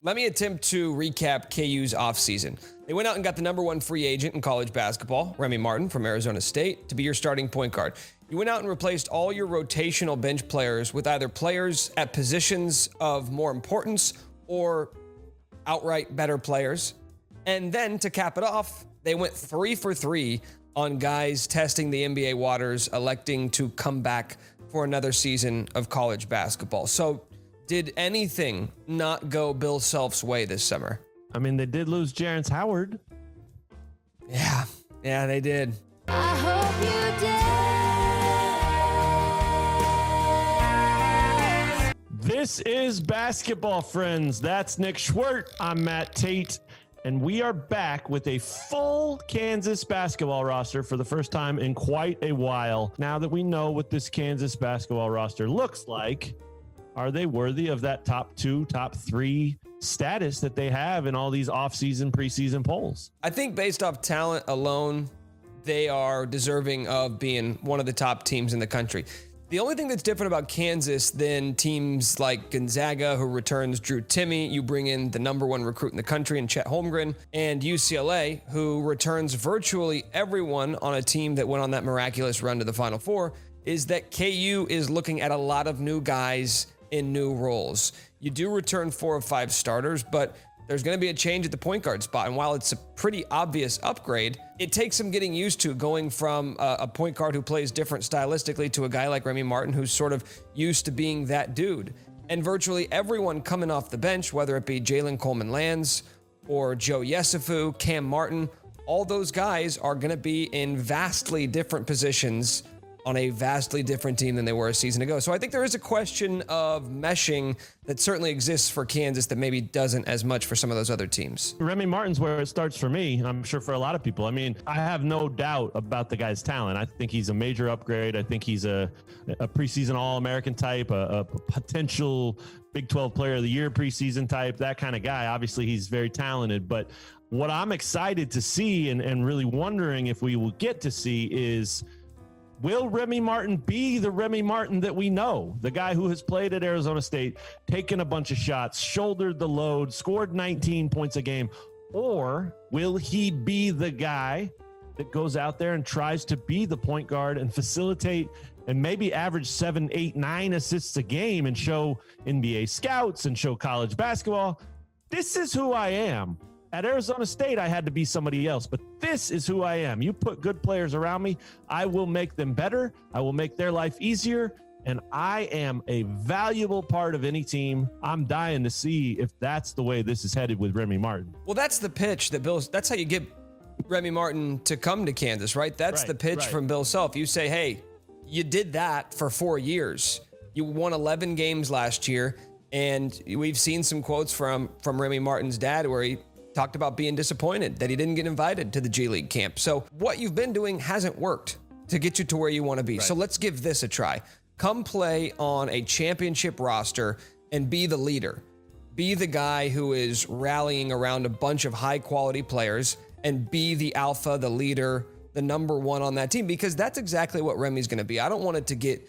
Let me attempt to recap KU's offseason. They went out and got the number one free agent in college basketball, Remy Martin from Arizona State, to be your starting point guard. You went out and replaced all your rotational bench players with either players at positions of more importance or outright better players. And then to cap it off, they went 3 for 3 on guys testing the NBA waters, electing to come back for another season of college basketball. So did anything not go Bill Self's way this summer? I mean, they did lose Jarence Howard. Yeah, they did. I hope you did. This is Basketball Friends. That's Nick Schwert. I'm Matt Tate. And we are back with a full Kansas basketball roster for the first time in quite a while. Now that we know what this Kansas basketball roster looks like, are they worthy of that top 2, top 3 status that they have in all these off-season, preseason polls? I think based off talent alone, they are deserving of being one of the top teams in the country. The only thing that's different about Kansas than teams like Gonzaga, who returns Drew Timme, you bring in the number one recruit in the country in Chet Holmgren, and UCLA, who returns virtually everyone on a team that went on that miraculous run to the Final Four, is that KU is looking at a lot of new guys in new roles. You do return 4 of 5 starters, but there's going to be a change at the point guard spot. And while it's a pretty obvious upgrade, it takes some getting used to going from a point guard who plays different stylistically to a guy like Remy Martin, who's sort of used to being that dude. And virtually everyone coming off the bench, whether it be Jalen Coleman-Lands or Joe Yesufu, Cam Martin, all those guys are going to be in vastly different positions on a vastly different team than they were a season ago. So I think there is a question of meshing that certainly exists for Kansas that maybe doesn't as much for some of those other teams. Remy Martin's where it starts for me. I'm sure for a lot of people. I mean, I have no doubt about the guy's talent. I think he's a major upgrade. I think he's a preseason All-American type, a potential Big 12 Player of the Year preseason type, that kind of guy. Obviously, he's very talented. But what I'm excited to see and really wondering if we will get to see is, will Remy Martin be the Remy Martin that we know? The guy who has played at Arizona State, taken a bunch of shots, shouldered the load, scored 19 points a game? Or will he be the guy that goes out there and tries to be the point guard and facilitate and maybe average 7, 8, 9 assists a game and show NBA scouts and show college basketball? This is who I am. At Arizona State, I had to be somebody else, but this is who I am. You put good players around me, I will make them better. I will make their life easier, and I am a valuable part of any team. I'm dying to see if that's the way this is headed with Remy Martin. Well, that's the pitch that that's how you get Remy Martin to come to Kansas, right? That's the pitch from Bill Self. You say, hey, you did that for 4 years. You won 11 games last year, and we've seen some quotes from Remy Martin's dad where he talked about being disappointed that he didn't get invited to the G League camp. So what you've been doing hasn't worked to get you to where you want to be. Right. So let's give this a try. Come play on a championship roster and be the leader. Be the guy who is rallying around a bunch of high quality players and be the alpha, the leader, the number one on that team, because that's exactly what Remy's going to be. I don't want it to get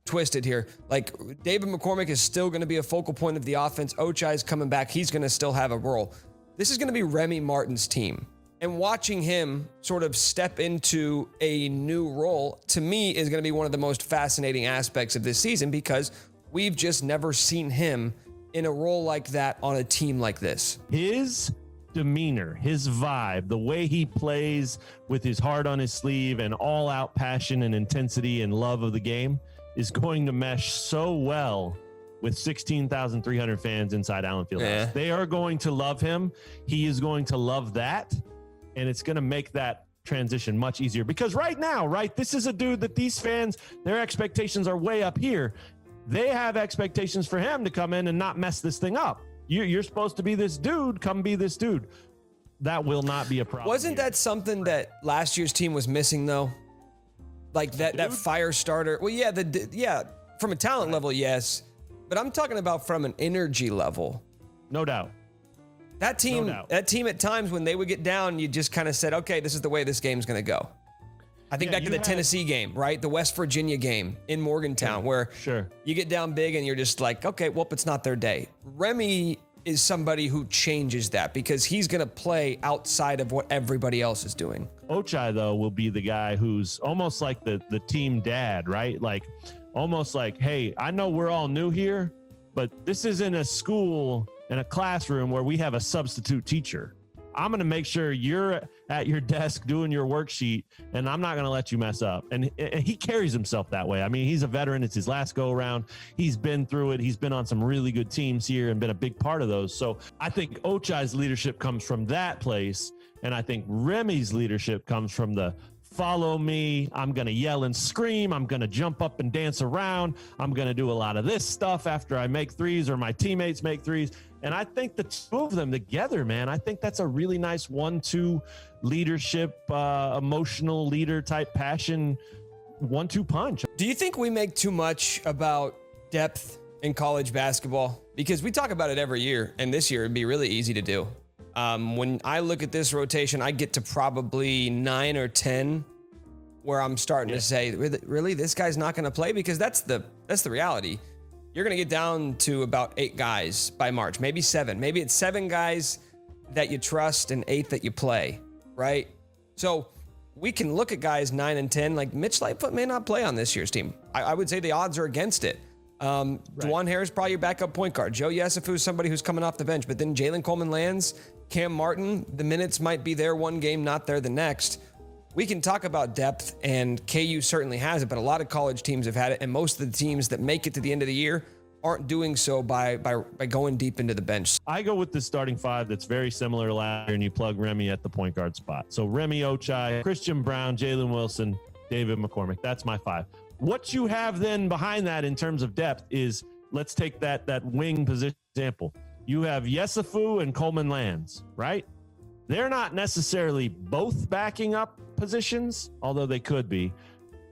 twisted here. Like, David McCormick is still going to be a focal point of the offense. Ochai is coming back. He's going to still have a role. This is going to be Remy Martin's team. And watching him sort of step into a new role, to me, is going to be one of the most fascinating aspects of this season, because we've just never seen him in a role like that on a team like this. His demeanor, his vibe, the way he plays with his heart on his sleeve and all-out passion and intensity and love of the game is going to mesh so well with 16,300 fans inside Allen Fieldhouse. They are going to love him. He is going to love that. And it's going to make that transition much easier. Because right now, this is a dude that these fans, their expectations are way up here. They have expectations for him to come in and not mess this thing up. You're supposed to be this dude. Come be this dude. That will not be a problem. Wasn't that something that last year's team was missing, though? Like that fire starter. Well, yeah, from a talent level, yes. But I'm talking about from an energy level. No doubt. That team at times when they would get down, you just kind of said, okay, this is the way this game's going to go. I think back to the Tennessee game, right? The West Virginia game in Morgantown, where you get down big and you're just like, okay, well, it's not their day. Remy is somebody who changes that because he's going to play outside of what everybody else is doing. Ochai, though, will be the guy who's almost like the team dad, right? Like almost like, hey, I know we're all new here, but this isn't a school and a classroom where we have a substitute teacher. I'm going to make sure you're at your desk doing your worksheet, and I'm not going to let you mess up. And he carries himself that way. I mean, he's a veteran. It's his last go around. He's been through it. He's been on some really good teams here and been a big part of those. So I think Ochai's leadership comes from that place. And I think Remy's leadership comes from the follow me. I'm going to yell and scream. I'm going to jump up and dance around. I'm going to do a lot of this stuff after I make threes or my teammates make threes. And I think the two of them together, man, I think that's a really nice 1-2 leadership, emotional leader type passion, 1-2 punch. Do you think we make too much about depth in college basketball? Because we talk about it every year, and this year it'd be really easy to do. When I look at this rotation, I get to probably 9 or 10 where I'm starting to say, really, this guy's not going to play? Because that's the reality. You're going to get down to about 8 guys by March, maybe 7. Maybe it's 7 guys that you trust and 8 that you play, right? So we can look at guys 9 and 10, like Mitch Lightfoot may not play on this year's team. I would say the odds are against it. Dwan Harris, probably your backup point guard. Joe Yesufu is somebody who's coming off the bench, but then Jalen Coleman-Lands, Cam Martin, the minutes might be there one game, not there the next. We can talk about depth, and KU certainly has it, but a lot of college teams have had it, and most of the teams that make it to the end of the year aren't doing so by going deep into the bench. I go with the starting 5 that's very similar to last year, and you plug Remy at the point guard spot. So Remy, Ochai, Christian Brown, Jalen Wilson, David McCormick. That's my 5. What you have then behind that in terms of depth is, let's take that wing position example. You have Yesufu and Coleman-Lands, right? They're not necessarily both backing up positions, although they could be.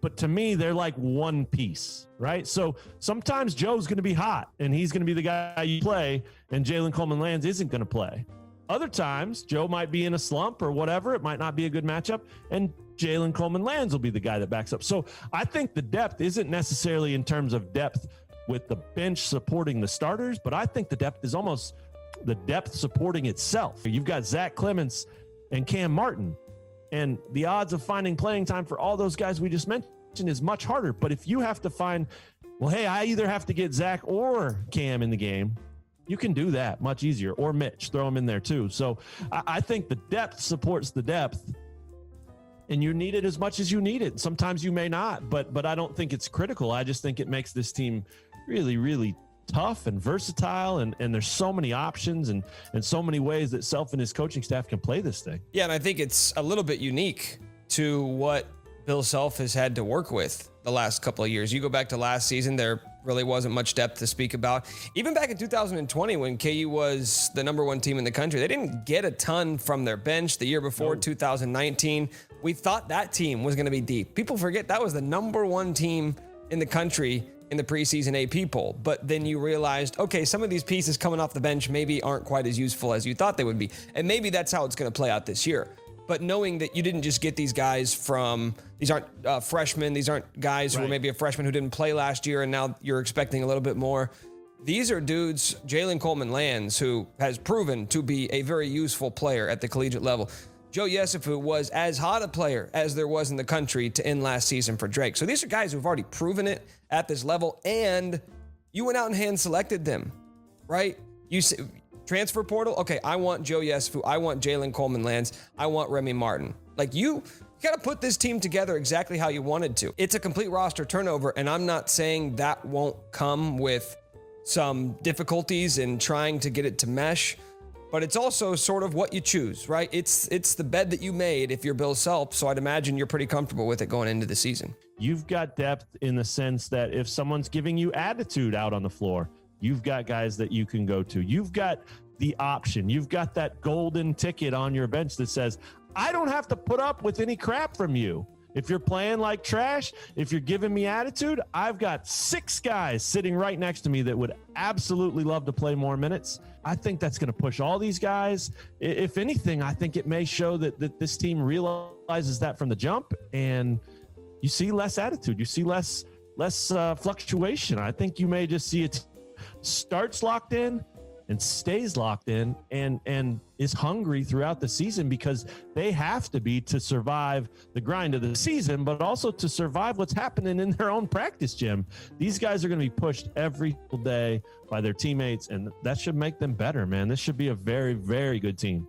But to me, they're like one piece, right? So sometimes Joe's going to be hot, and he's going to be the guy you play, and Jalen Coleman-Lands isn't going to play. Other times, Joe might be in a slump or whatever. It might not be a good matchup, and Jalen Coleman-Lands will be the guy that backs up. So I think the depth isn't necessarily in terms of depth with the bench supporting the starters, but I think the depth is almost the depth supporting itself. You've got Zach Clements and Cam Martin, and the odds of finding playing time for all those guys we just mentioned is much harder. But if you have to find, well, hey, I either have to get Zach or Cam in the game, you can do that much easier, or Mitch, throw him in there too. So I think the depth supports the depth, and you need it as much as you need it. Sometimes you may not, but I don't think it's critical. I just think it makes this team really, really tough and versatile, and there's so many options and so many ways that Self and his coaching staff can play this thing. Yeah, and I think it's a little bit unique to what Bill Self has had to work with the last couple of years. You go back to last season, there really wasn't much depth to speak about. Even back in 2020, when KU was the number 1 team in the country, they didn't get a ton from their bench. The year before, 2019, we thought that team was going to be deep. People forget that was the number 1 team in the country in the preseason AP poll. But then you realized, okay, some of these pieces coming off the bench maybe aren't quite as useful as you thought they would be. And maybe that's how it's going to play out this year. But knowing that you didn't just get these guys from, these aren't freshmen, these aren't guys who were maybe a freshman who didn't play last year and now you're expecting a little bit more. These are dudes, Jalen Coleman-Lands, who has proven to be a very useful player at the collegiate level. Joe Yesufu was as hot a player as there was in the country to end last season for Drake. So these are guys who've already proven it at this level, and you went out and hand selected them, right? You say, transfer portal, okay, I want Joe Yesufu, I want Jalen Coleman-Lands, I want Remy Martin. Like you got to put this team together exactly how you wanted to. It's a complete roster turnover, and I'm not saying that won't come with some difficulties in trying to get it to mesh, but it's also sort of what you choose, right? It's the bed that you made if you're Bill Self, so I'd imagine you're pretty comfortable with it going into the season. You've got depth in the sense that if someone's giving you attitude out on the floor, you've got guys that you can go to. You've got the option. You've got that golden ticket on your bench that says, I don't have to put up with any crap from you. If you're playing like trash, if you're giving me attitude, I've got 6 guys sitting right next to me that would absolutely love to play more minutes. I think that's going to push all these guys. If anything, I think it may show that this team realizes that from the jump, and you see less attitude. You see less fluctuation. I think you may just see it starts locked in, and stays locked in and is hungry throughout the season, because they have to be to survive the grind of the season, but also to survive what's happening in their own practice gym. These guys are going to be pushed every single day by their teammates, and that should make them better, man. This should be a very, very good team.